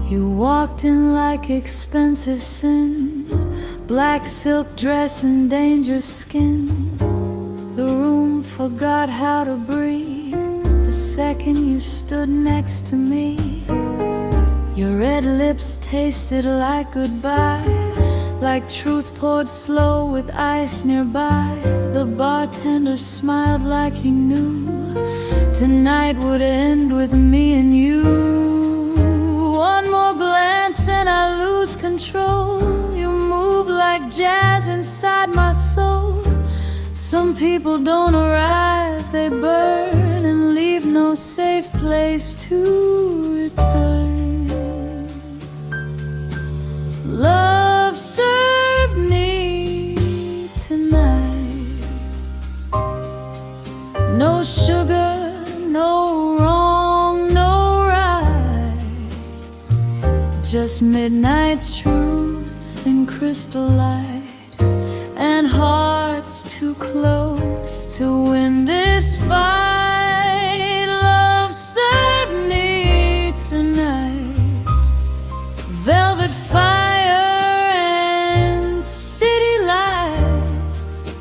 You walked in like expensive sin, black silk dress and dangerous skin. The room forgot how to breathe the second you stood next to me. Your red lips tasted like goodbye, like truth poured slow with ice nearby. The bartender smiled like he knew tonight would end with me and you. One more glance and I lose control. You move like jazz inside my soul. Some people don't arrive, they burn and leave no safe place to return. Love served me tonight. No sugar, no wrong, no right. Just midnight truth and crystal light, and hearts too close to win this fight. Love served me tonight. Velvet fire and city lights.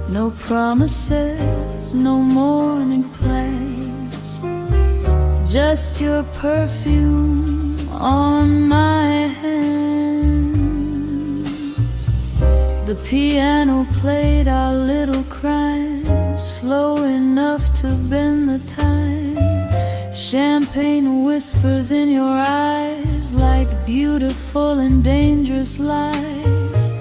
No promises, no morning plans. Just your perfume on my hands. The piano played our little crime, slow enough to bend the time. Champagne whispers in your eyes like beautiful and dangerous lies.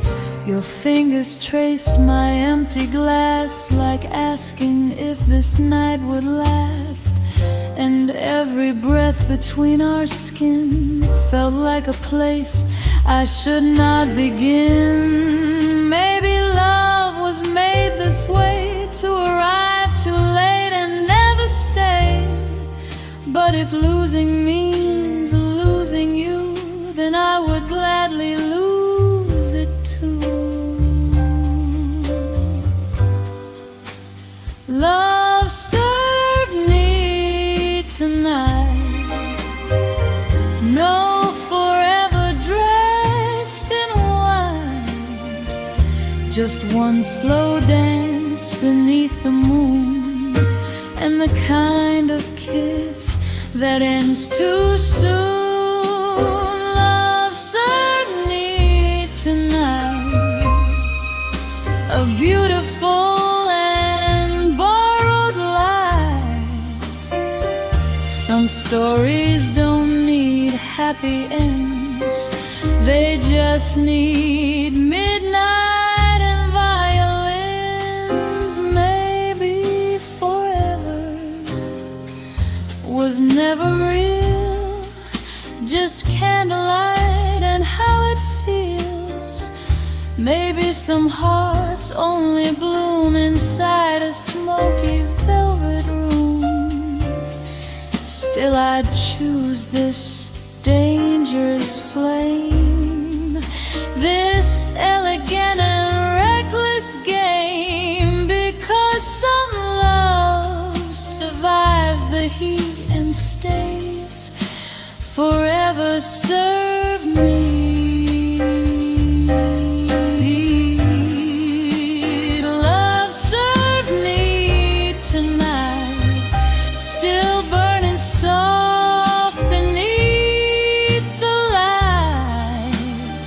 Your fingers traced my empty glass like asking if this night would last. And every breath between our skin felt like a place I should not begin. Maybe love was made this way, to arrive too late and never stay. But if losing means losing you, then I would gladly lose it too. Love served me tonight. No forever dressed in white, just one slow dance beneath the moon, and the kind of kiss that ends too soon. Love served me tonight. A beautiful and borrowed life. Some stories don't need happy ends, they just need midnight and violins. Maybe forever was never real, just candlelight and how it feels. Maybe some hearts only bloom inside a smoky velvet room. Still I'd choose this dangerous flame, this elegant and reckless game, because some love survives the heat and stays. Forever serve me. Love served me tonight, still burning soft beneath the light.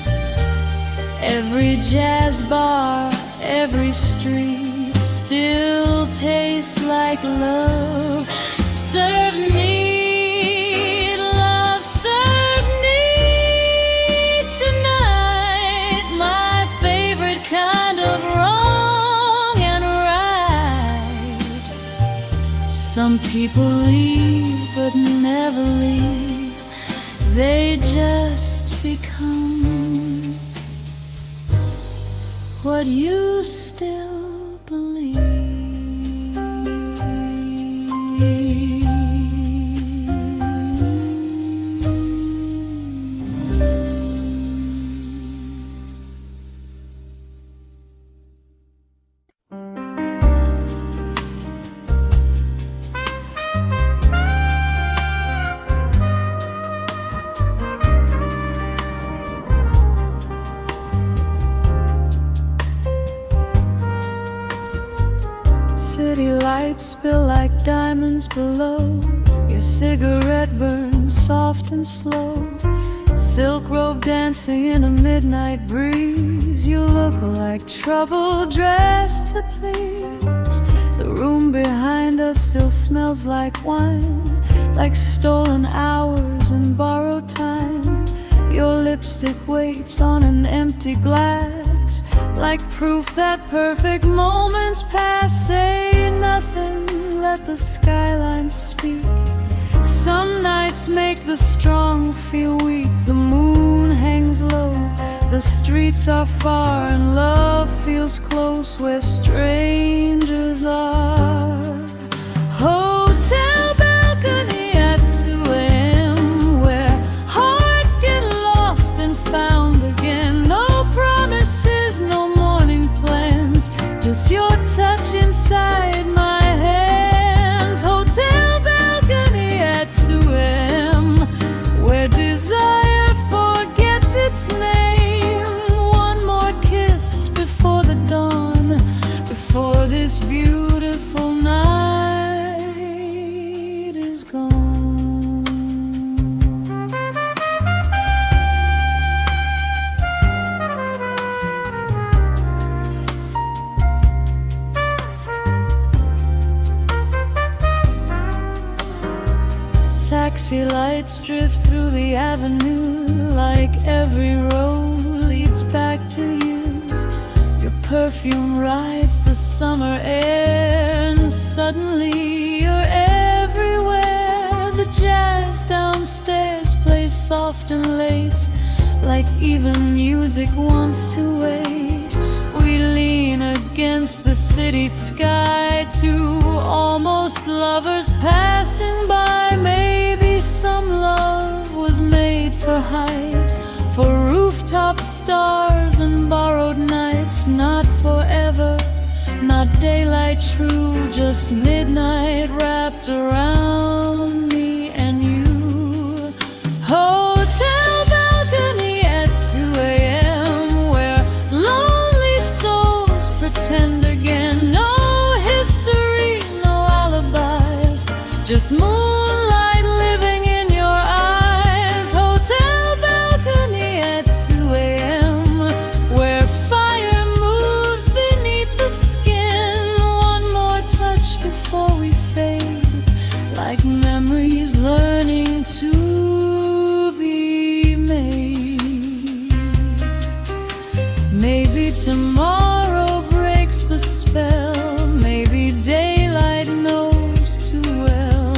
Every jazz bar, every street still tastes like love. Served me. Some people leave but never leave, they just become what you still believe. spill like diamonds below. Your cigarette burns soft and slow. Silk robe dancing in a midnight breeze. You look like trouble dressed to please. The room behind us still smells like wine, like stolen hours and borrowed time. Your lipstick waits on an empty glass, like proof that perfect moments pass. Say nothing, let the skyline speak. Some nights make the strong feel weak. The moon hangs low, the streets are far, and love feels close where strangers are. Hotel balcony at 2 a.m., where hearts get lost and found again. No promises, no morning plans, just your touch inside my hands. Hotel balcony at 2 a.m., where desire forgets its name. One more kiss before the dawn, before this beautiful night is gone. Taxi lights drift through the avenue, like every road leads back to you. Your perfume rides the summer air, and suddenly you're everywhere. The jazz downstairs plays soft and late, like even music wants to wait. We lean against the city sky, two almost lovers passing by. Maybe some love was made for height, for rooftop stars and borrowed nights. Not forever, not daylight true, just midnight wrapped around me and you. Hotel balcony at 2 a.m., where lonely souls pretend again. No history, no alibis, just moonlight living in your eyes. Hotel balcony at 2 a.m., where fire moves beneath the skin. One more touch before we fade, like memories learning to be made. Maybe tomorrow breaks the spell, maybe daylight knows too well.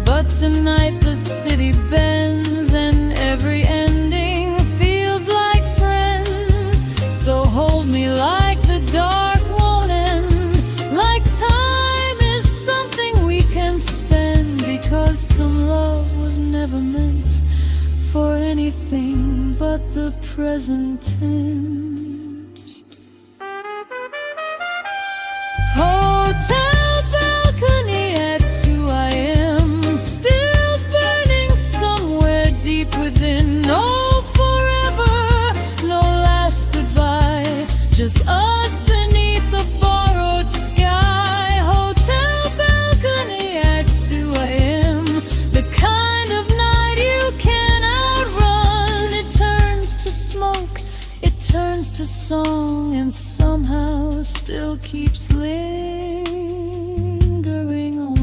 But tonight the city bends, and every ending feels like friends. So hold me like the dark won't end, like time is something we can spend, because some love was never meant for anything but the present tense. Hotel balcony at 2 a.m., still burning somewhere deep within. No forever, no last goodbye, just us beneath the borrowed sky. Hotel balcony at 2 a.m., the kind of night you can outrun. It turns to smoke, it turns to song, and somehow still keeps lingering on.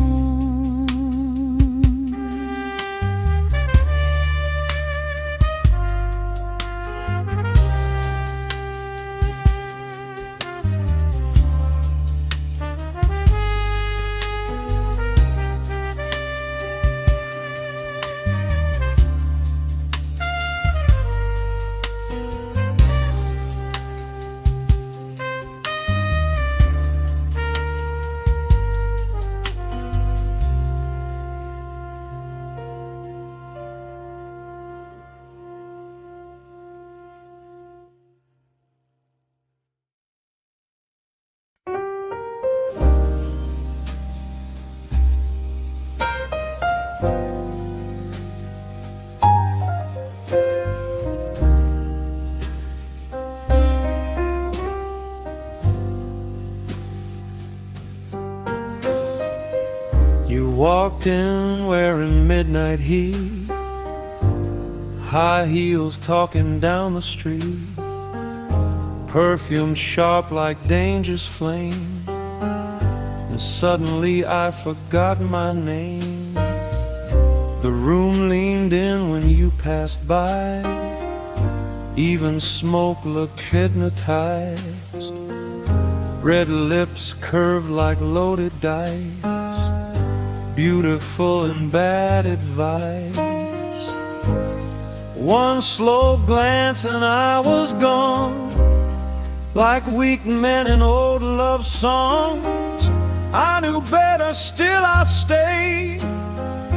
walked in wearing midnight heat, high heels talking down the street, perfume sharp like danger's flame, and suddenly I forgot my name. The room leaned in when you passed by, even smoke looked hypnotized, red lips curved like loaded dice, beautiful and bad advice. One slow glance and I was gone, like weak men in old love songs. I knew better, still I stayed.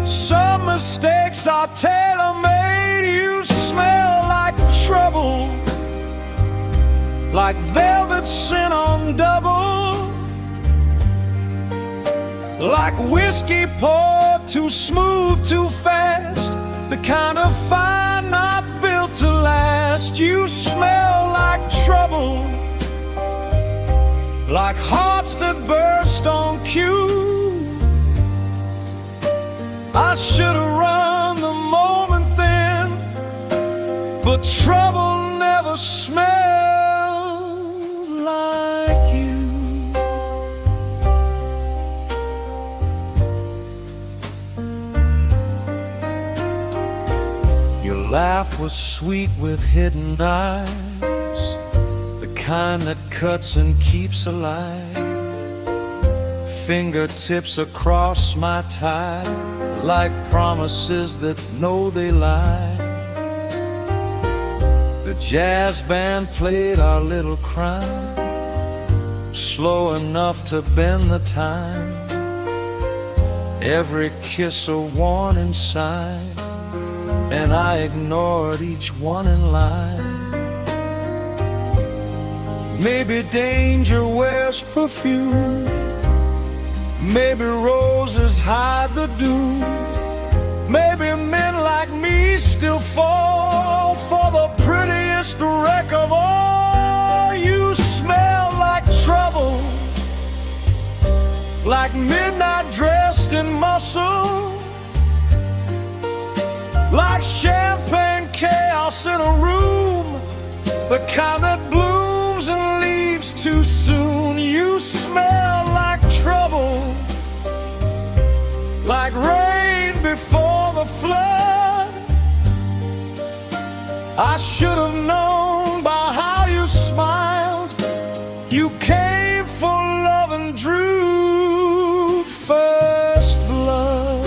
Some mistakes are tailor-made. You smell like trouble, like velvet sin on double, like whiskey poured too smooth too fast, the kind of fire not built to last. You smell like trouble, like hearts that burst on cue. I should've run the moment then, but trouble never smelled like you. Your laugh was sweet with hidden eyes, the kind that cuts and keeps alive. Fingertips across my tie, like promises that know they lie. The jazz band played our little crime, slow enough to bend the time. Every kiss a warning sign, and I ignored each one in line. Maybe danger wears perfume, maybe roses hide the dew, maybe men like me still fall for the prettiest wreck of all. You smell like trouble, like midnight dressed in muscle, like champagne chaos in a room, the kind that blooms and leaves too soon. You smell like trouble, like rain before the flood. I should have known by how you smiled. You came for love and drew first blood.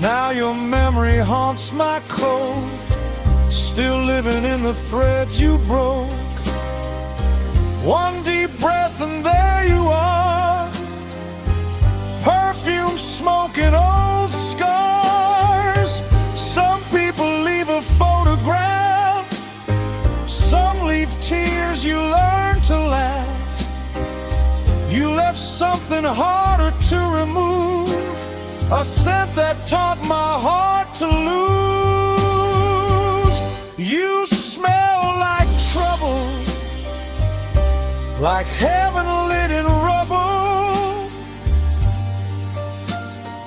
Now your memory haunts my cold, still living in the threads you broke. One deep breath and there you are, perfume smoking old scars. Some people leave a photograph, some leave tears you learn to laugh. You left something harder to remove, a scent that taught my heart to lose. You smell like trouble, like heaven lit in rubble,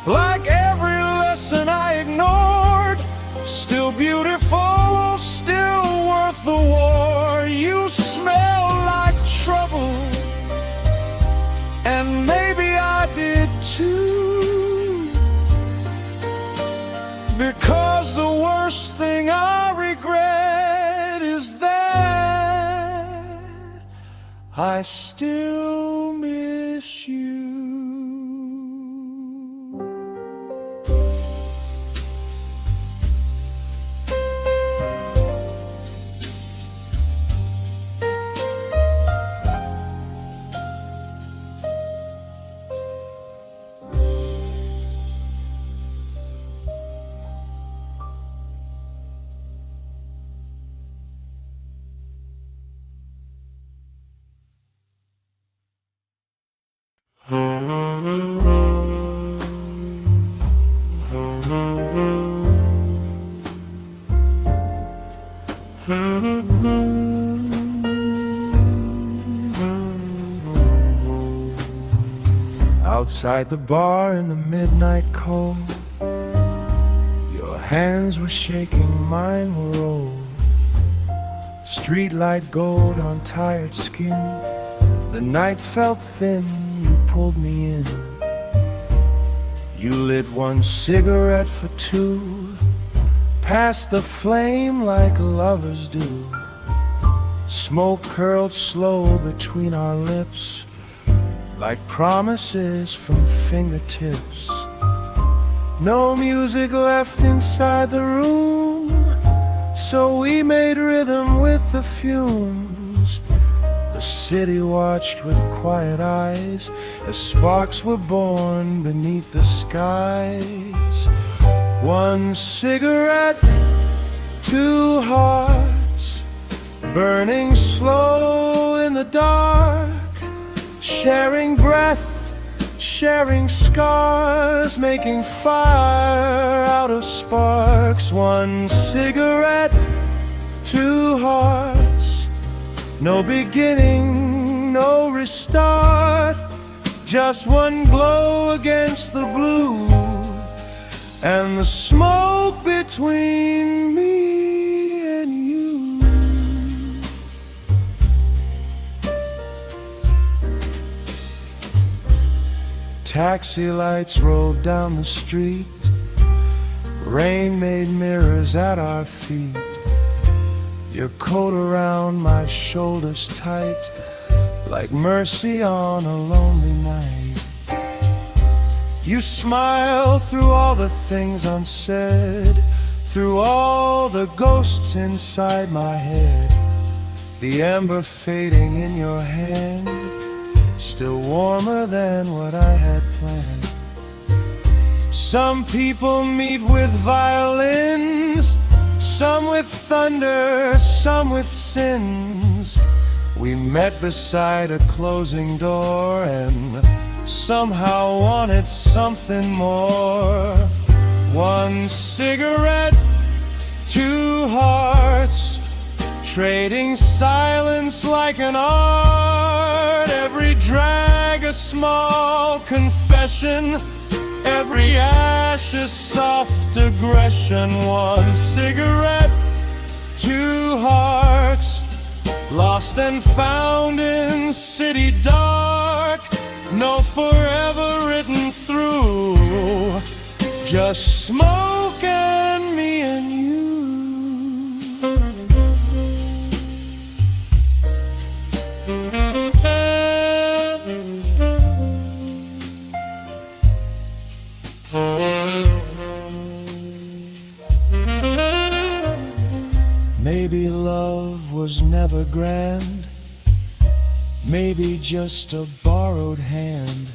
like every lesson I ignored, still beautiful, still worth the war. You smell like trouble, and maybe I did too, because the worst thing I regret is that I still miss you. Outside the bar in the midnight cold, your hands were shaking, mine were old. Streetlight gold on tired skin, the night felt thin, you pulled me in. You lit one cigarette for two, passed the flame like lovers do. Smoke curled slow between our lips, like promises from fingertips. No music left inside the room, so we made rhythm with the fumes. The city watched with quiet eyes as sparks were born beneath the skies. One cigarette, two hearts, burning slow in the dark, sharing breath, sharing scars, making fire out of sparks. One cigarette, two hearts, no beginning, no restart, just one glow against the blue, and the smoke between me and you. Taxi lights rolled down the street, rain made mirrors at our feet. Your coat around my shoulders tight, like mercy on a lonely night. You smile through all the things unsaid, through all the ghosts inside my head. The ember fading in your hand, still warmer than what I had planned. Some people meet with violins, some with thunder, some with sins. We met beside a closing door and somehow wanted something more. One cigarette, two hearts, trading silence like an art. Every drag a small confession, every ash a soft aggression. One cigarette, two hearts, lost and found in city dark. No forever written through, just smoke and me and you. Maybe love was never grand, maybe just a borrowed hand.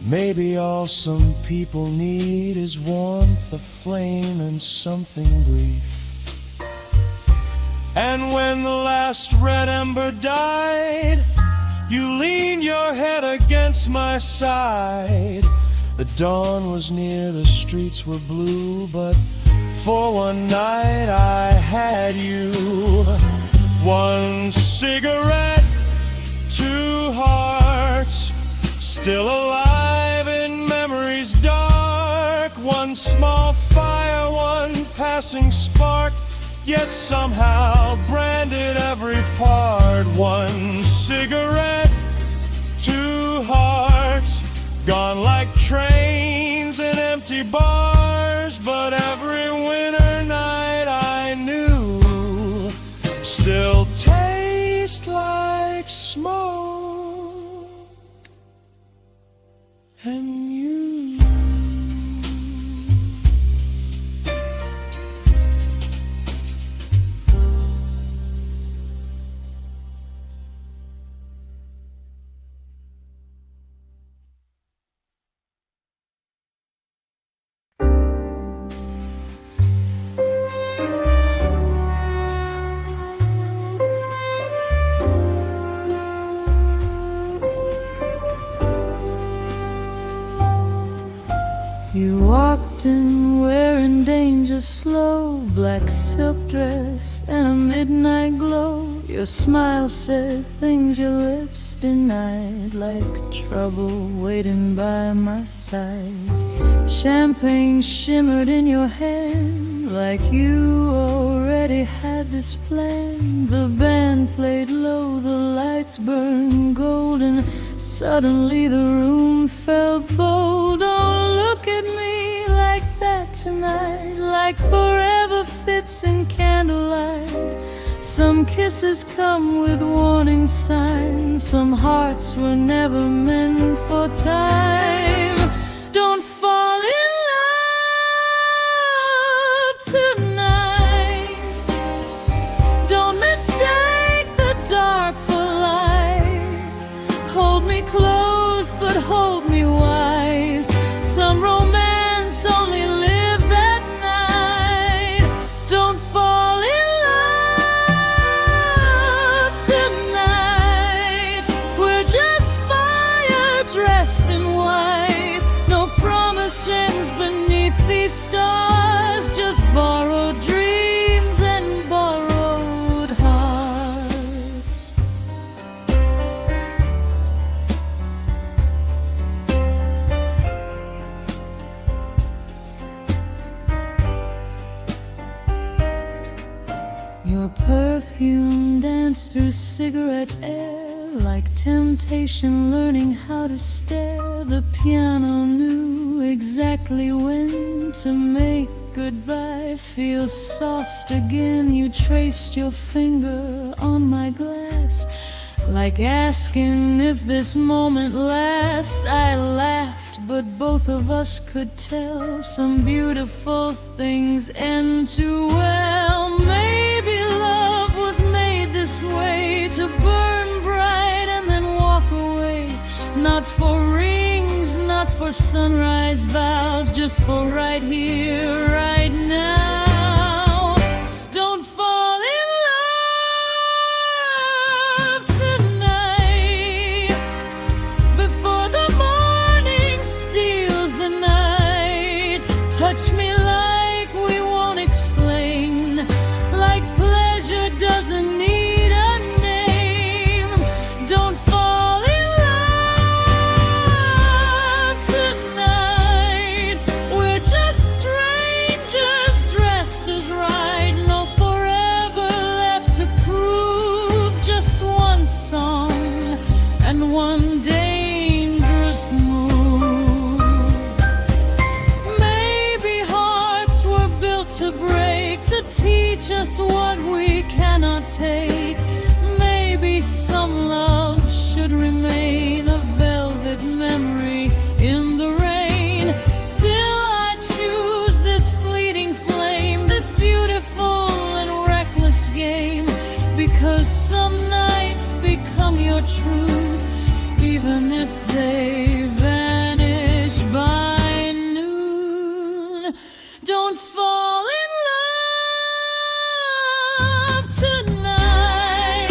Maybe all some people need is warmth, a flame, and something brief. And when the last red ember died, you leaned your head against my side. The dawn was near, the streets were blue, but for one night I had you. One cigarette, two hearts, still alive in memories dark. One small fire, one passing spark, yet somehow branded every part. One cigarette, two hearts, gone like trains in empty bars. But every winter night I knew still tastes like smoke and you. You walked in wearing danger slow, black silk dress and a midnight glow. Your smile said things your lips denied, like trouble waiting by my side. Champagne shimmered in your hand, like you already had this plan. The band played low, the lights burned golden. Suddenly the room felt bold. Don't look at me like that tonight, like forever fits in candlelight. Some kisses come with warning signs. Some hearts were never meant for time. Don't fall in love tonight. Don't mistake the dark for light. Hold me close, but hold me wise. Some romance only lives at night. Don't fall in dressed in white. No promises beneath these stars, just borrowed dreams and borrowed hearts. Your perfume danced through cigarette air, like temptation learning how to stare. The piano knew exactly when to make goodbye feel soft again. You traced your finger on my glass, like asking if this moment lasts. I laughed, but both of us could tell some beautiful things end too well. Maybe love was made this way, to burn bright and then walk away. Not for rings, not for sunrise vows, just for right here, right now. Don't fall in love tonight, before the morning steals the night. Touch me like we won't explain, like pleasure doesn't need a name. Don't fall in love tonight. We're just strangers dressed as right. No forever left to prove. Just one song and one dangerous move. Maybe hearts were built to break, to teach us what we cannot take. Maybe some love should remain a velvet memory in the rain. Still I choose this fleeting flame, this beautiful and reckless game, because some nights become your truth, even if they vanish by noon. Don't fall in love tonight.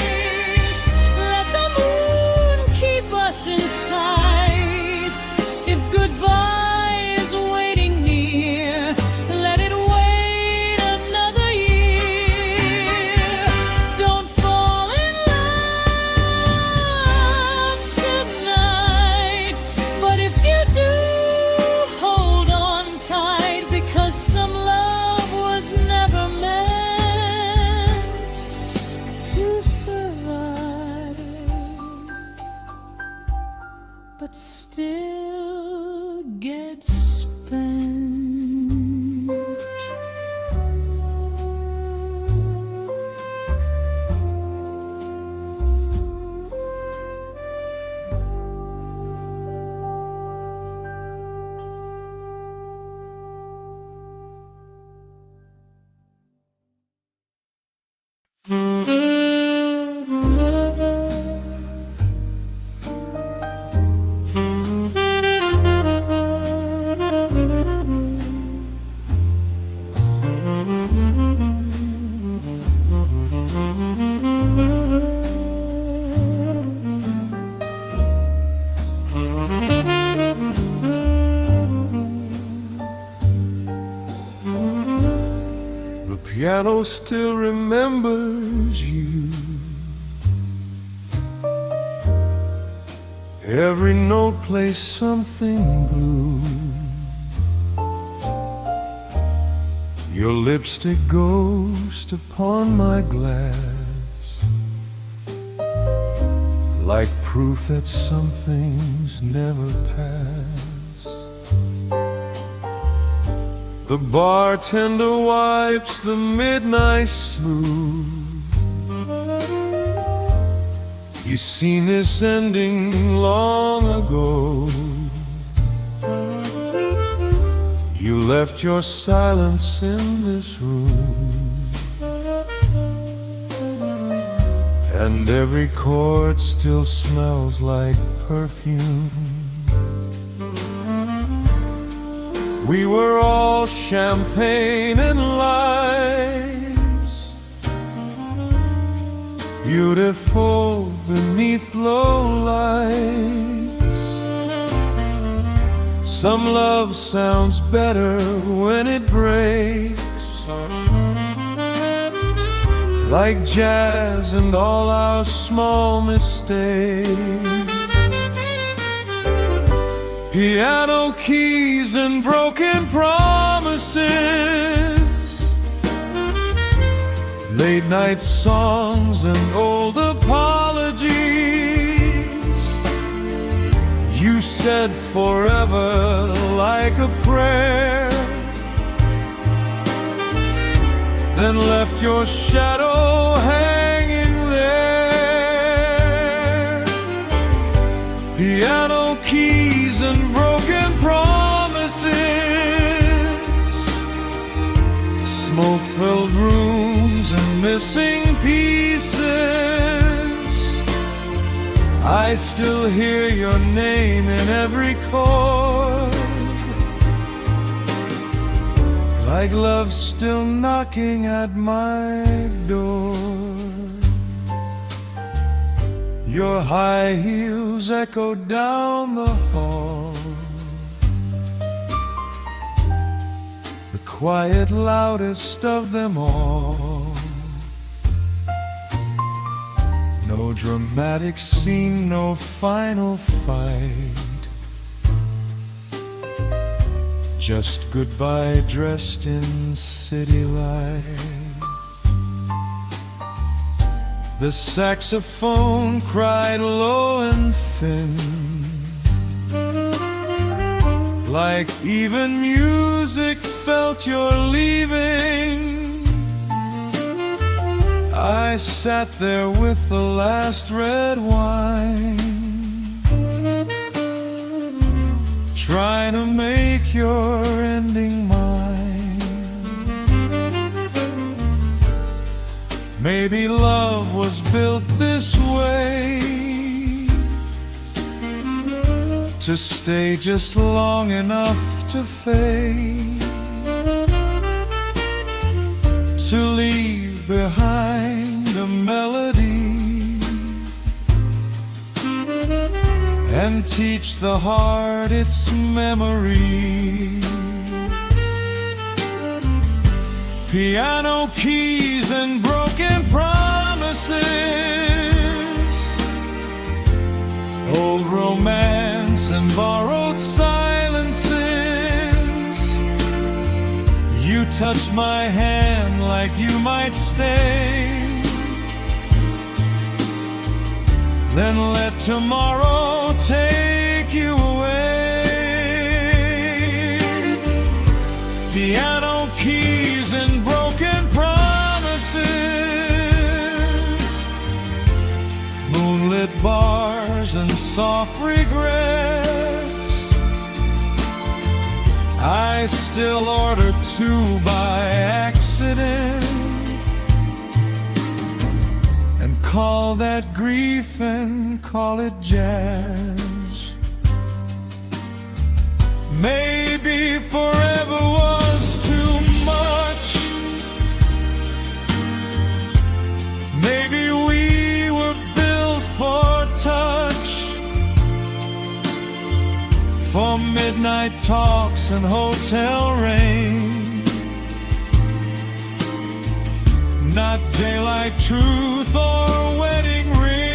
Let the moon keep us in sight. If goodbye is waiting near, let it wait another year. Don't fall in love tonight, but if you do, hold on tight, because some love was never meant to survive, but still gets spent. The piano still remembers you. Every note plays something blue. Your lipstick ghost upon my glass, like proof that some things never pass. The bartender wipes the midnight smooth. He's seen this ending long ago. You left your silence in this room, and every chord still smells like perfume. We were all champagne and lies, beautiful beneath low lights. Some love sounds better when it breaks, like jazz and all our small mistakes. Piano keys and broken promises, late night songs and old apologies. You said forever like a prayer, then left your shadow hanging there. Piano keys and broken promises, smoke-filled rooms and missing pieces. I still hear your name in every chord, like love still knocking at my door. Your high heels echo down the hall, the quiet loudest of them all. No dramatic scene, no final fight, just goodbye dressed in city light. The saxophone cried low and thin, like even music felt you're leaving. I sat there with the last red wine, trying to make your ending mine. Maybe love was built this way, to stay just long enough to fade, to leave behind a melody and teach the heart its memory. Piano keys and broken promises, old romance and borrowed silences. You touch my hand like you might stay, then let tomorrow take you away. Piano keys and broken promises, moonlit bars and soft regrets. I still order two by accident, and call that grief and call it jazz. Maybe forever was too much. Maybe we were built for touch, for midnight talks and hotel rain, not daylight truth or wedding rings.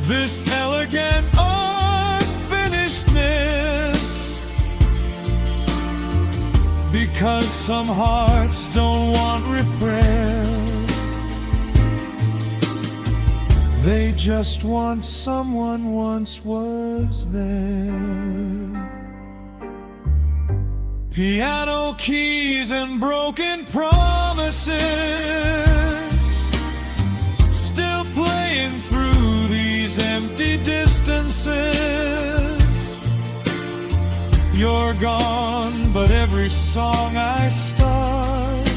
this elegant unfinishedness, because some hearts don't want repair. They just want someone once was there. Piano keys and broken promises, still playing through these empty distances. You're gone, but every song I start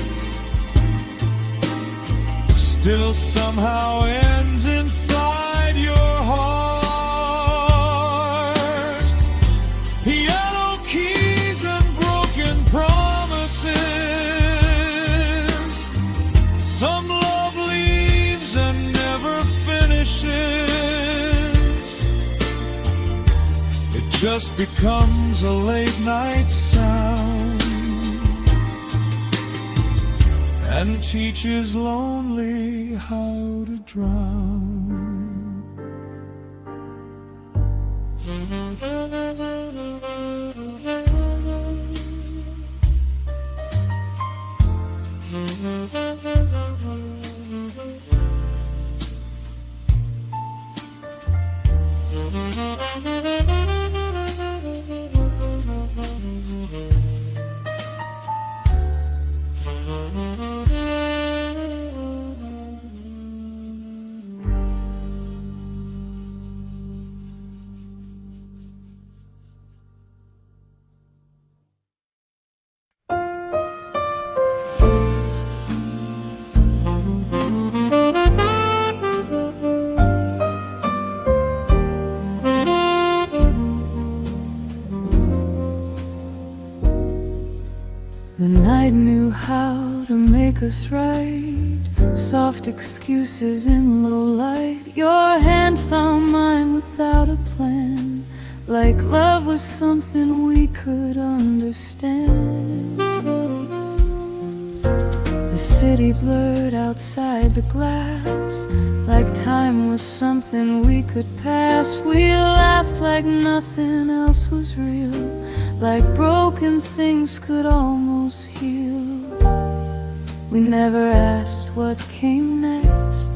still somehow ends inside your heart. Piano keys and broken promises, some love leaves and never finishes. It just becomes a late night sound and teaches lonely how to drown. The night knew how to make us right, soft excuses in low light. Your hand found mine without a plan, like love was something we could understand. The city blurred outside the glass, like time was something we could pass. We laughed like nothing else was real, like broken things could almost heal. We never asked what came next,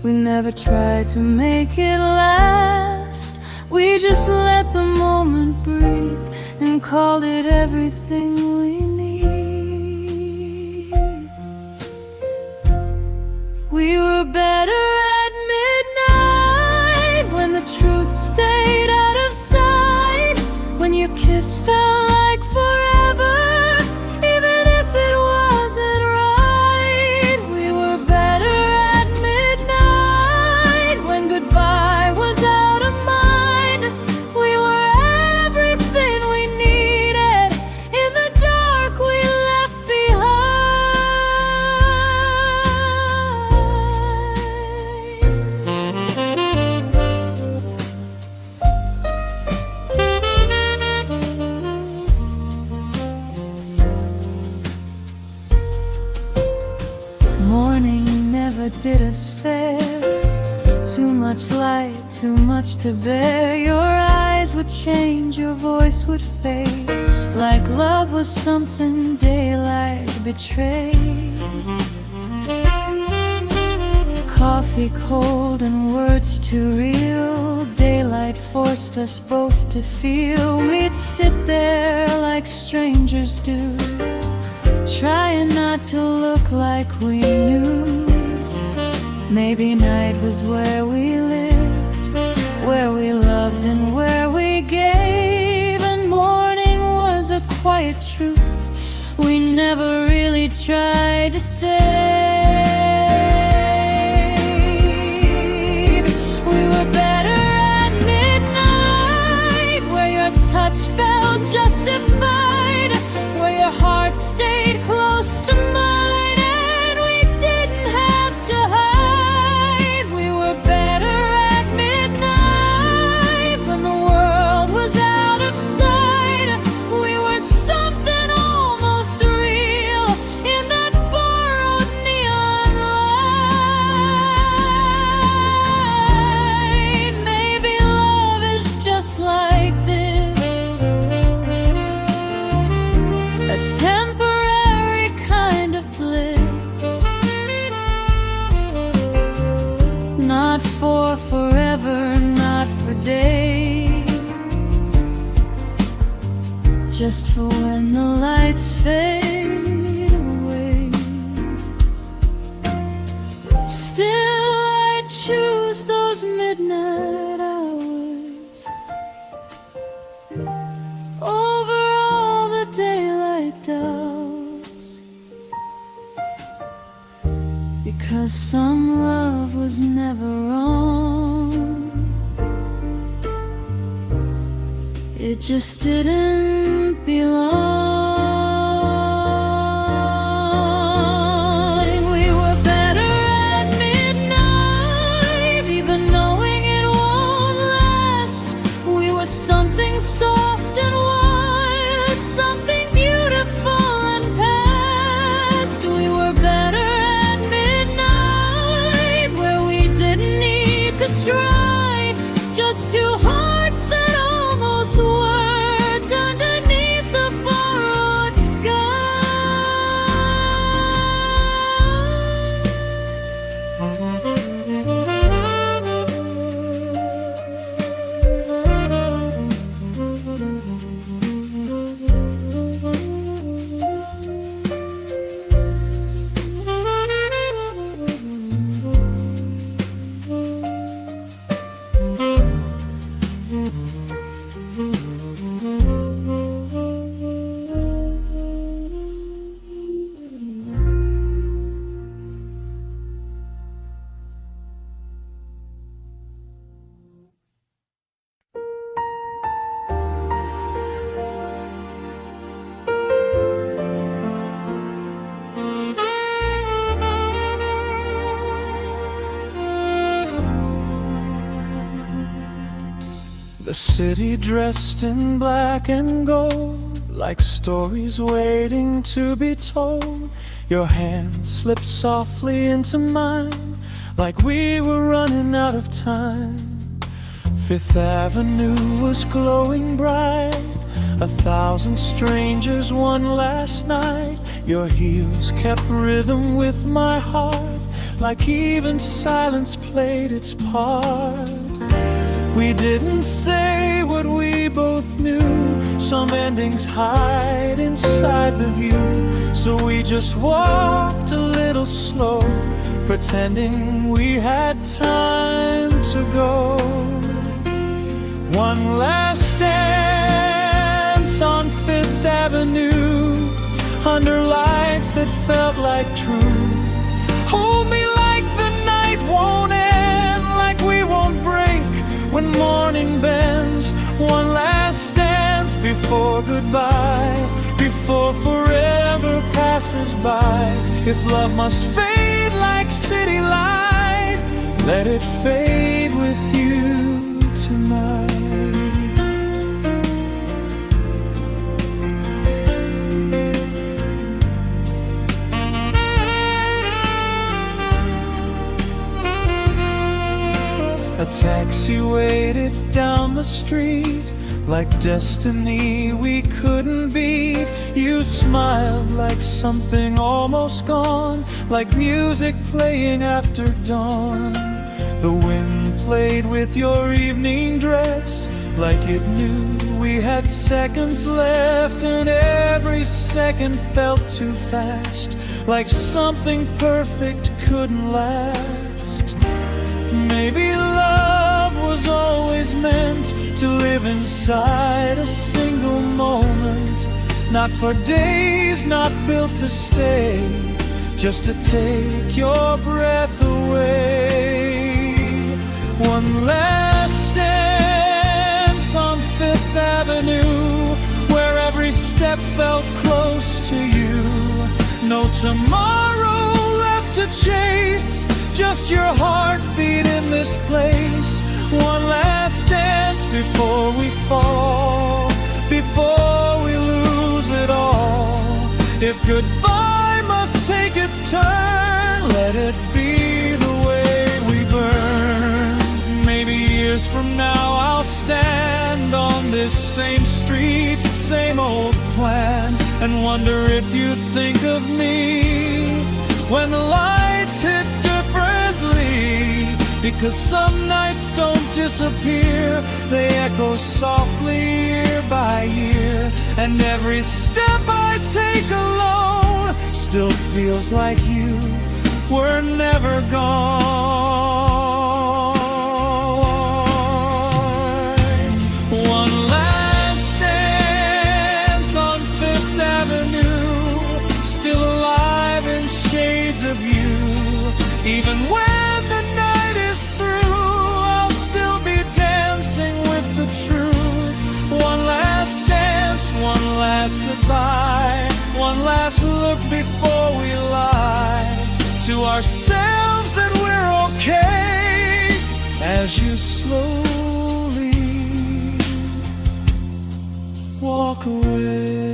we never tried to make it last. We just let the moment breathe and called it everything we need. We were better at midnight, when the truth stayed out of sight, when your kiss felt like forever, even if it wasn't right. We were better at midnight, when goodbye was out of mind. We were everything we needed in the dark we left Morning never did us fair, too much light, too much to bear. Your eyes would change, your voice would fade, like love was something daylight betrayed. Coffee cold and words too real, daylight forced us both to feel. We'd sit there like strangers do, trying not to look like we knew. Maybe night was where we lived, where we loved and where we gave, and morning was a quiet truth we never really tried to save. We were better at midnight, where your touch felt justified, where your heart stayed close to mine, and we didn't have to hide. We were better at midnight, when the world was out of sight. We were something almost real in that borrowed day, just for when the lights fade away. Still I choose those midnight hours over all the daylight doubts, because some love was never wrong. It just didn't belong. We were better at midnight, even knowing it won't last. We were something soft and wild, something beautiful and past. We were better at midnight, where we didn't need to try, just two hearts that almost words underneath the borrowed sky. The city dressed in black and gold, like stories waiting to be told. Your hand slipped softly into mine, like we were running out of time. Fifth Avenue was glowing bright, 1,000 strangers one last night. Your heels kept rhythm with my heart, like even silence played its part. We didn't say what we both knew, some endings hide inside the view. So we just walked a little slow, pretending we had time to go. One last dance on Fifth Avenue, under lights that felt like truth. Hold me like the night won't end, like we won't break when morning bends. One last dance before goodbye, before forever passes by. If love must fade like city light, let it fade with you tonight. A taxi waited down the street, like destiny we couldn't beat. You smiled like something almost gone, like music playing after dawn. The wind played with your evening dress, like it knew we had seconds left. And every second felt too fast, like something perfect couldn't last. Maybe love was always meant to live inside a single moment, not for days, not built to stay, just to take your breath away. One last dance on Fifth Avenue, where every step felt close to you. No tomorrow left to chase, just your heartbeat in this place. One last dance before we fall, before we lose it all. If goodbye must take its turn, let it be the way we burn. Maybe years from now I'll stand on this same street, same old plan, and wonder if you think of me when the lights hit differently. Because some nights don't disappear, disappear. They echo softly year by year, and every step I take alone still feels like you were never gone. One last dance on Fifth Avenue, still alive in shades of you. Even when the night is through, I'll still be dancing with the truth. One last dance, one last goodbye, one last look before we lie to ourselves that we're okay, as you slowly walk away.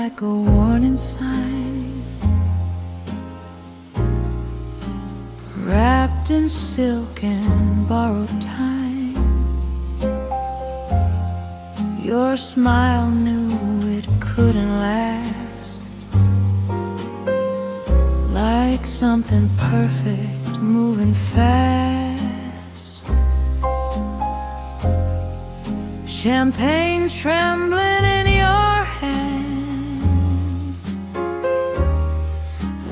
Like a warning sign, wrapped in silk and borrowed time. Your smile knew it couldn't last, like something perfect moving fast. Champagne trembling in your hand,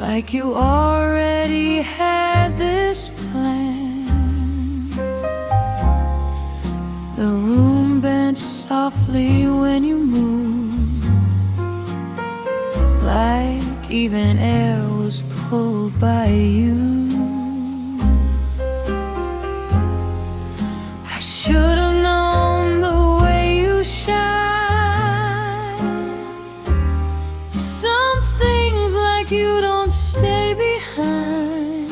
like you already had this plan. The room bent softly when you moved, like even air was pulled by you. I should have known the way you shine. Some things like you don't stay behind.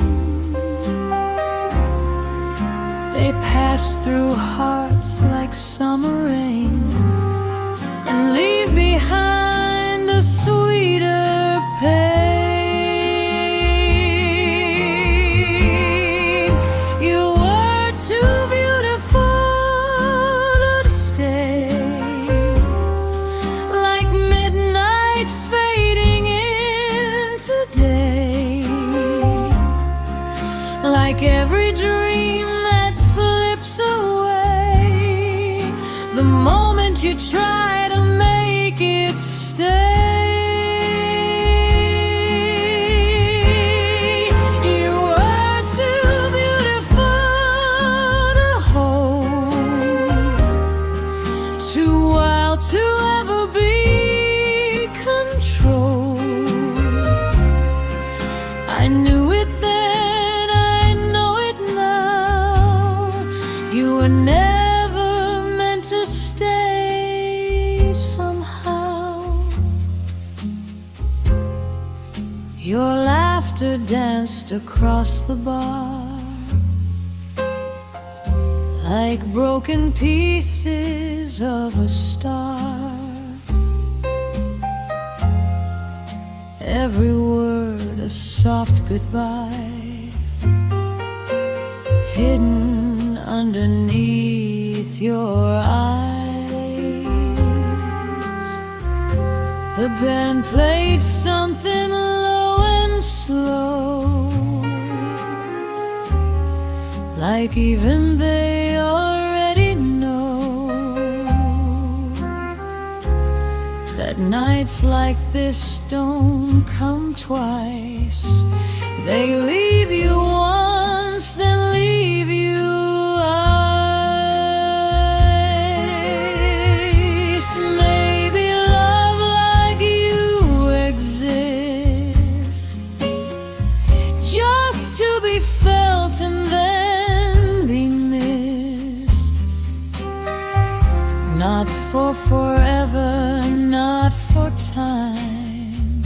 They pass through hearts like summer rain and leave behind a sweeter pain. You were too beautiful to stay, like midnight fading into day, like every dream that slips away the moment you try to make it stay. You were too beautiful to hold, too wild to ever be controlled. I knew it then, I know it now. You were never meant to stay somehow. Your laughter danced across the bar, like broken pieces of a star. Every word a soft goodbye, hidden underneath your eyes. The band played something low and slow, like even they already know that nights like this don't come twice. They leave you once, then leave you ice. Maybe love like you exists be felt and then be missed. Not for forever, not for time,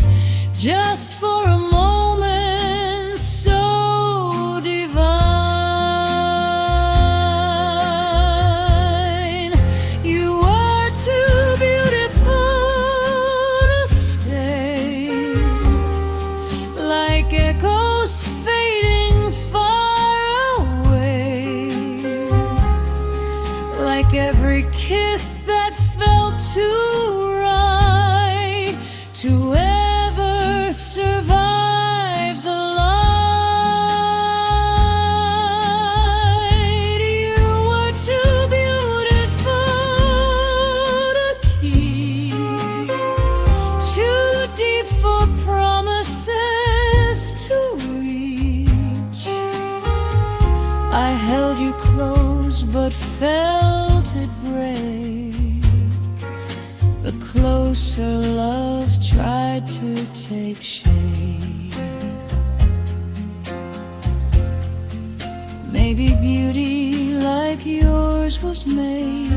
just for a moment so divine. You are too beautiful to stay, like echoes fading far away, like every kiss that felt too right to ever survive the light. You were too beautiful to keep, too deep for promises to reach. I held you close but felt it break. The closer love tried to take shape. Maybe beauty like yours was made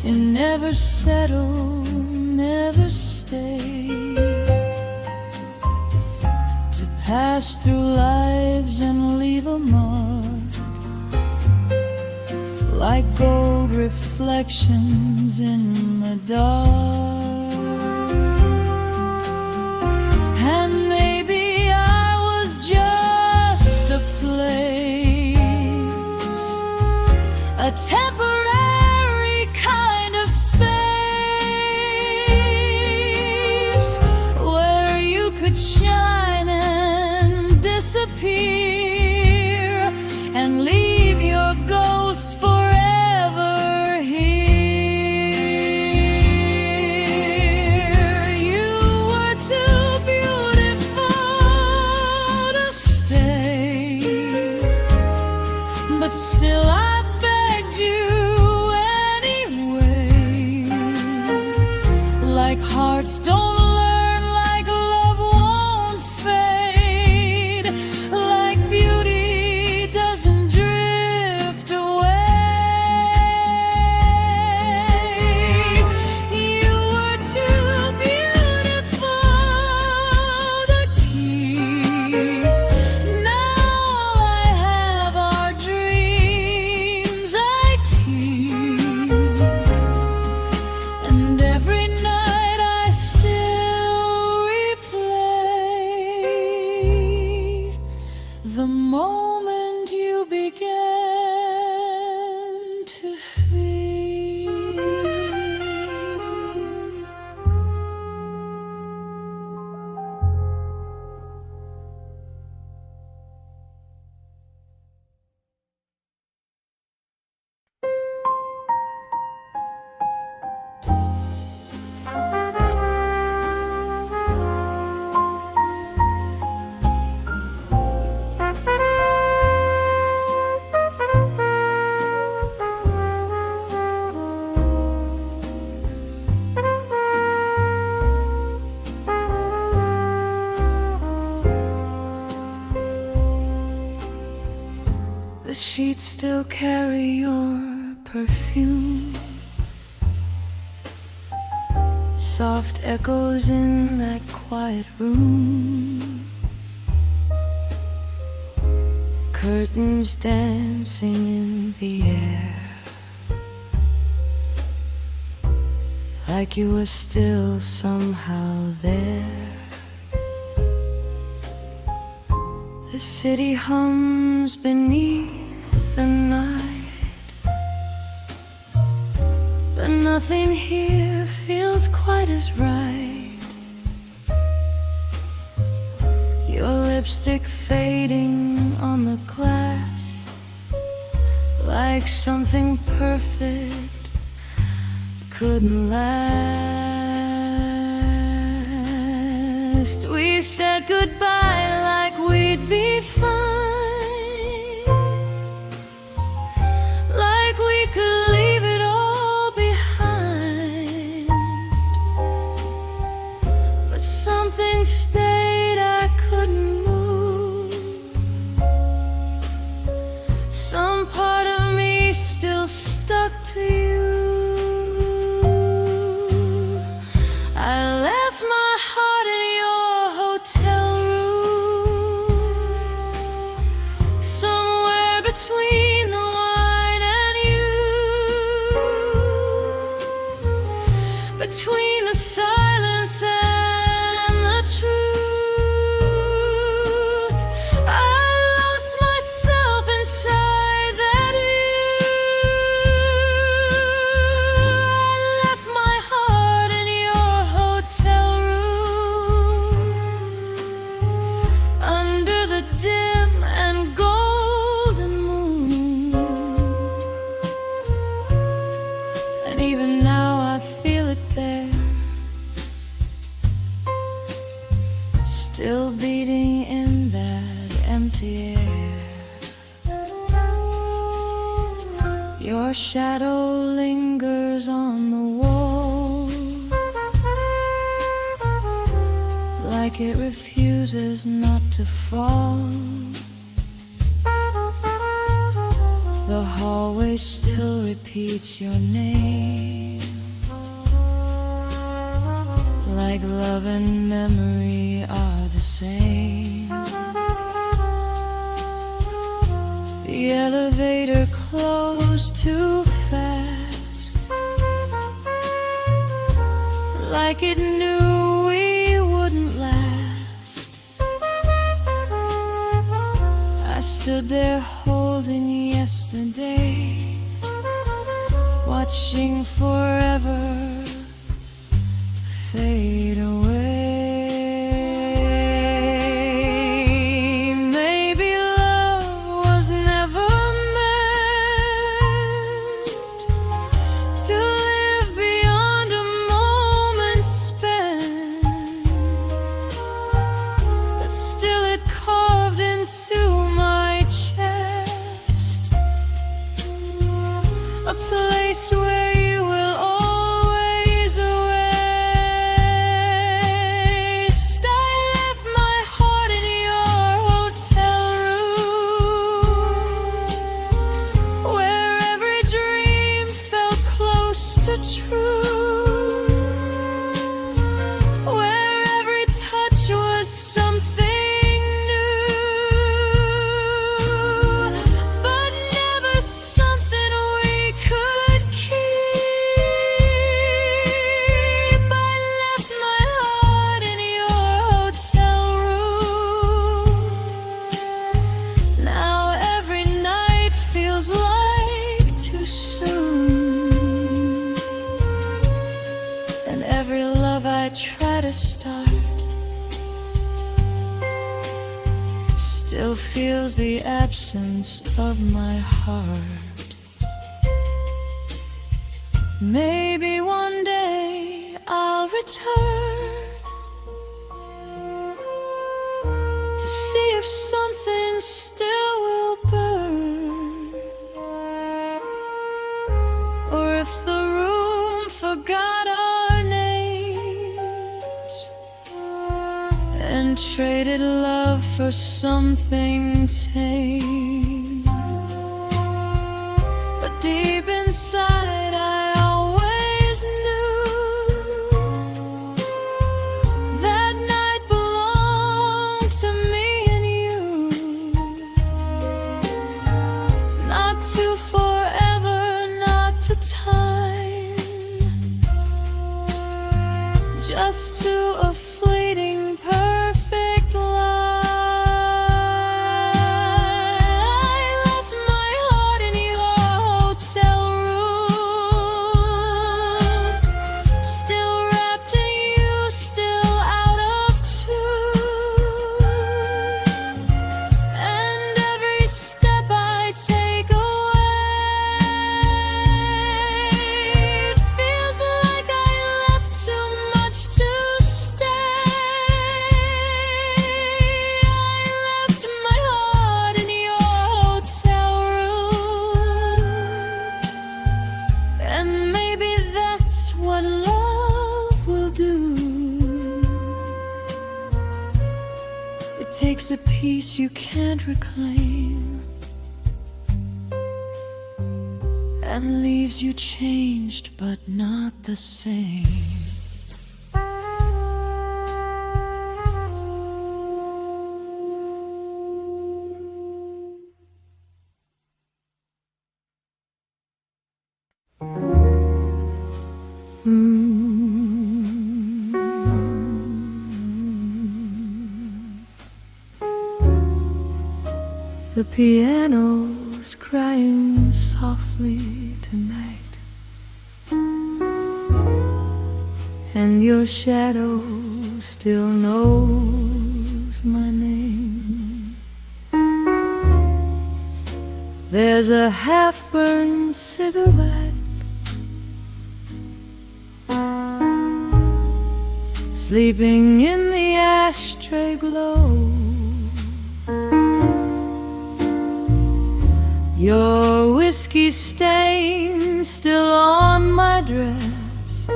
to never settle, never stay, to pass through lives and leave a mark, like gold reflections in the dark. And maybe I was just a place, a temporary kind of space, where you could shine and disappear and leave your ghost forever here. You were too beautiful to stay, but still I begged you anyway. Like hearts don't learn, like love won't fade, like beauty doesn't drift away. You were too beautiful to keep. Now all I have are dreams I keep, and every night I still replay the moment you began to feel. The sheets still carry your perfume, soft echoes in that quiet room, curtains dancing in the air, like you were still somehow there. The city hums beneath the night, but nothing here feels quite as right. Your lipstick fading on the glass, like something perfect couldn't last. We said goodbye like we'd be fine, like we could leave it all behind. But something stayed I couldn't move. still beating in that empty air. Your shadow lingers on the wall, like it refuses not to fall. The hallway still repeats your name, like love and memory are the same. The elevator closed too fast, like it knew we wouldn't last. I stood there holding yesterday, watching forever fade away. Maybe love was never meant to live beyond a moment spent, but still it carved into my chest a place where you will always waste. I left my heart in your hotel room, where every dream felt close to true, where every touch was something new, but never something we could keep. I left my heart in your hotel room. Now every night feels like too soon, and every love I try to start still feels the absence of my heart. Maybe one day I'll return to see if something still will burn, or if the room forgot our names and traded love for something tame. But deep inside I always knew that night belonged to me and you, not to forever, not to time, just to a fleeting perfect lie. I left my heart in your hotel room, still wrapped in you, still out of tune, and every step I take away feels like I left too much to stay. I left my heart in your hotel room, and maybe that's what love will do. It takes a piece you can't reclaim and leaves you changed but not the same. The piano's crying softly tonight, and your shadow still knows my name. There's a half-burned cigarette sleeping in the ashtray they glow. Your whiskey stain still on my dress,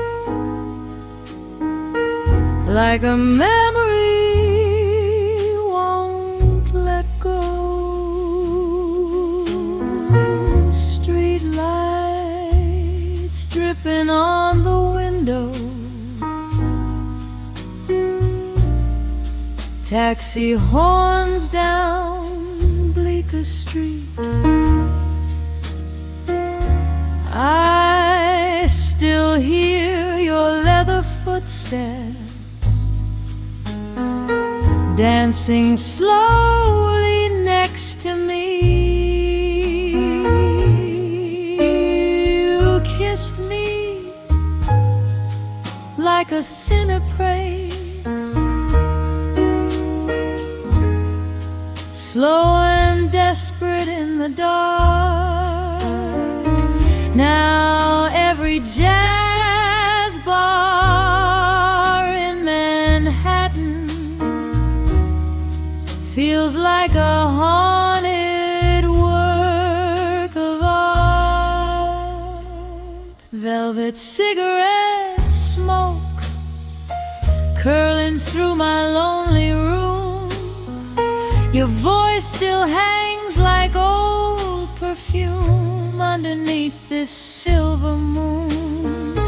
like a memory won't let go. Street lights dripping on the window, taxi horns down bleaker street. I still hear your leather footsteps dancing slowly next to me. You kissed me like a sinner prays, slow and desperate in the dark. Now every jazz bar in Manhattan feels like a haunted work of art. Velvet cigarette smoke curling through my lonely room. Your voice still hangs like old perfume underneath this silver moon.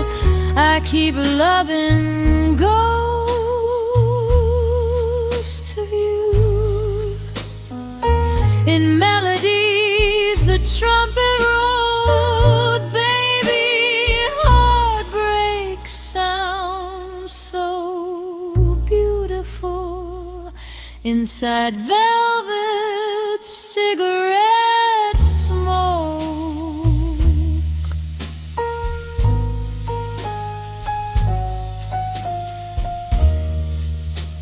I keep loving ghosts of you. In melodies the trumpet wrote, baby, heartbreak sounds so beautiful inside velvet cigarette smoke.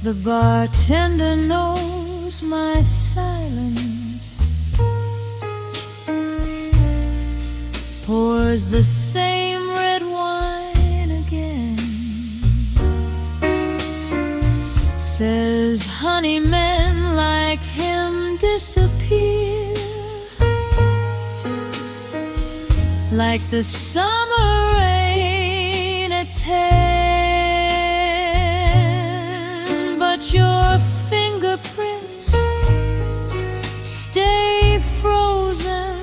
The bartender knows my silence, pours the same red wine again, says honey, men like him disappear like the summer rain at 10, but your fingerprints stay frozen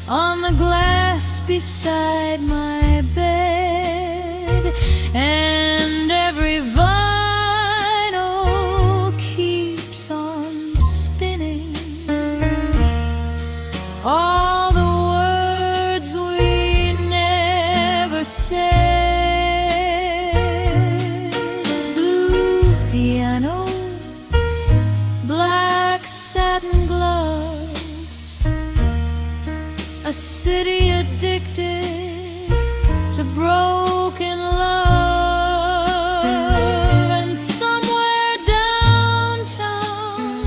on the glass beside my bed, and every vinyl keeps on spinning all the words we never said. Blue piano, black satin gloves, a city addicted to broken love, and somewhere downtown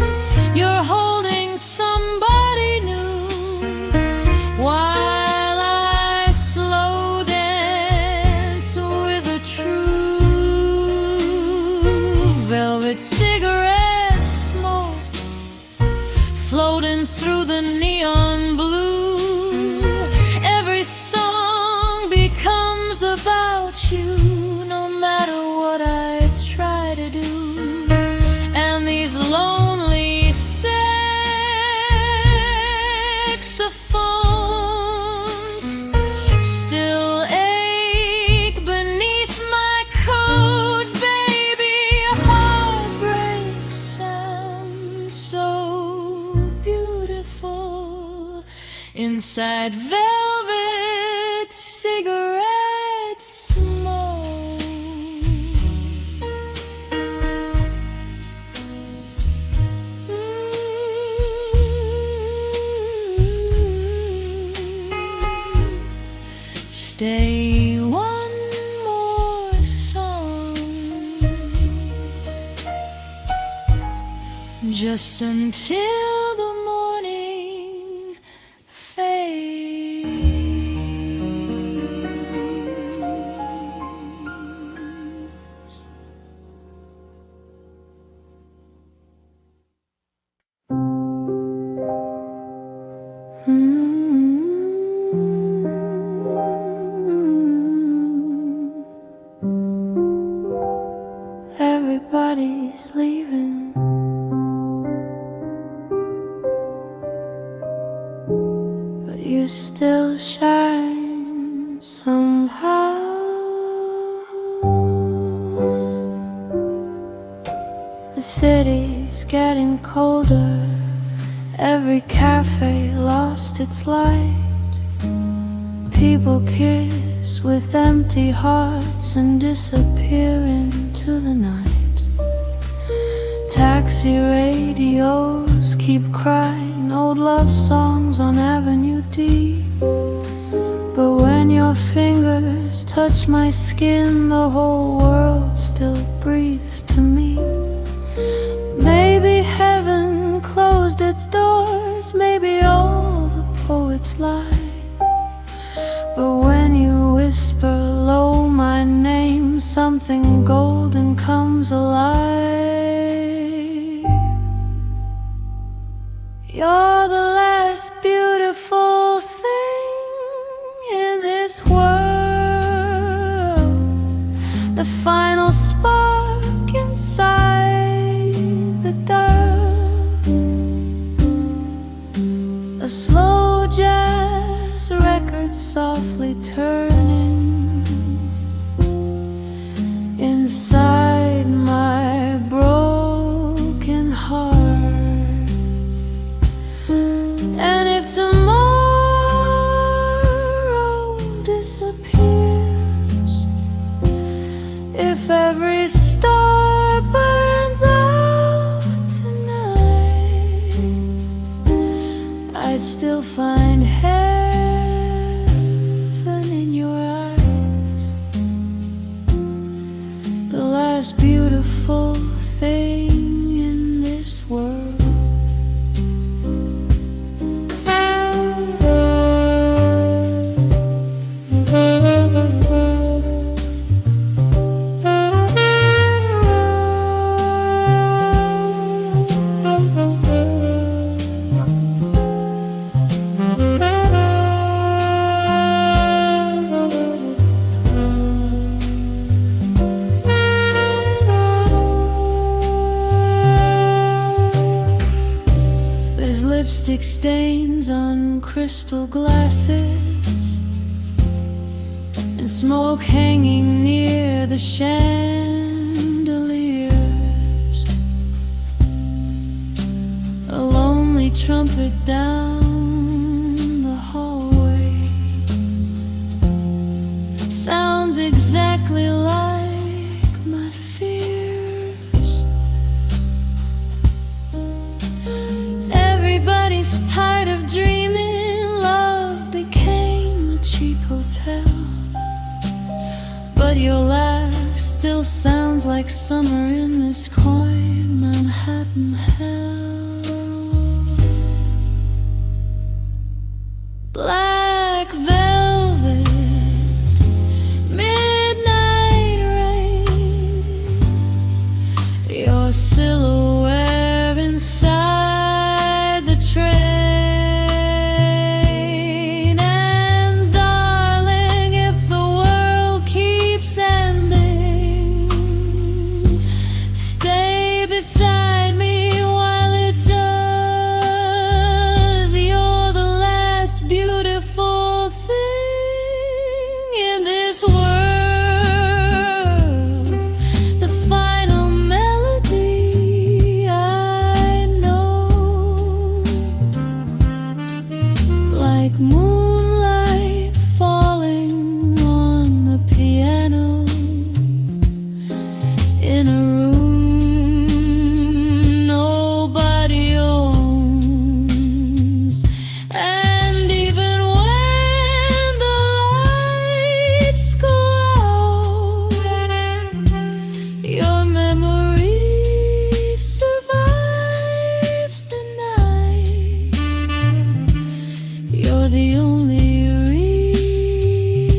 you're holding somebody new, while I slow dance with a true velvet cigarette smoke floating through the neon blue. Every song becomes about you, no matter what I try to do. And these lonely saxophones still ache beneath my coat, baby. Heartbreak sounds so beautiful inside velvet cigarette smoke. Stay one more song, just until the morning fades. everybody's leaving. But you still shine somehow. The city's getting colder. Every cafe lost its light. People kiss with empty hearts and disappear into the night. Taxi radios keep crying old love songs on Avenue D. But when your fingers touch my skin, the whole world still breathes to me. Maybe heaven closed its doors, maybe all the poets lie. But when you whisper low my name, something golden comes alive. You're the last beautiful thing in this world, the final spark inside the dark. A slow jazz record softly turning inside my broken heart. And if tomorrow disappears, if every star burns out tonight, I'd still find heaven in your eyes. The last beautiful thing in this world. Lipstick stains on crystal glasses and smoke hanging near the chandeliers. A lonely trumpet down the hallway sounds exactly like my fears. Everybody's tired of dreaming. Love became a cheap hotel, but your laugh still sounds like summer in this quiet Manhattan hell. Black velvet, midnight rain, your silhouette inside the train. And darling, if the world keeps ending, stay beside me while it does. You're the last beautiful thing in this world, the final melody I know. Like moonlight falling on the piano in a room nobody owns. And even when the lights go out, your memory survives the night. You're the only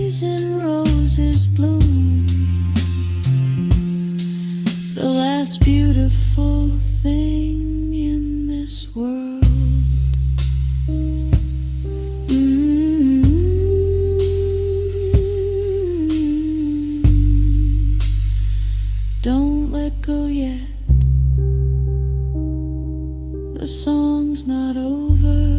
reason roses bloom, the last beautiful thing in this world. Don't let go yet. The song's not over.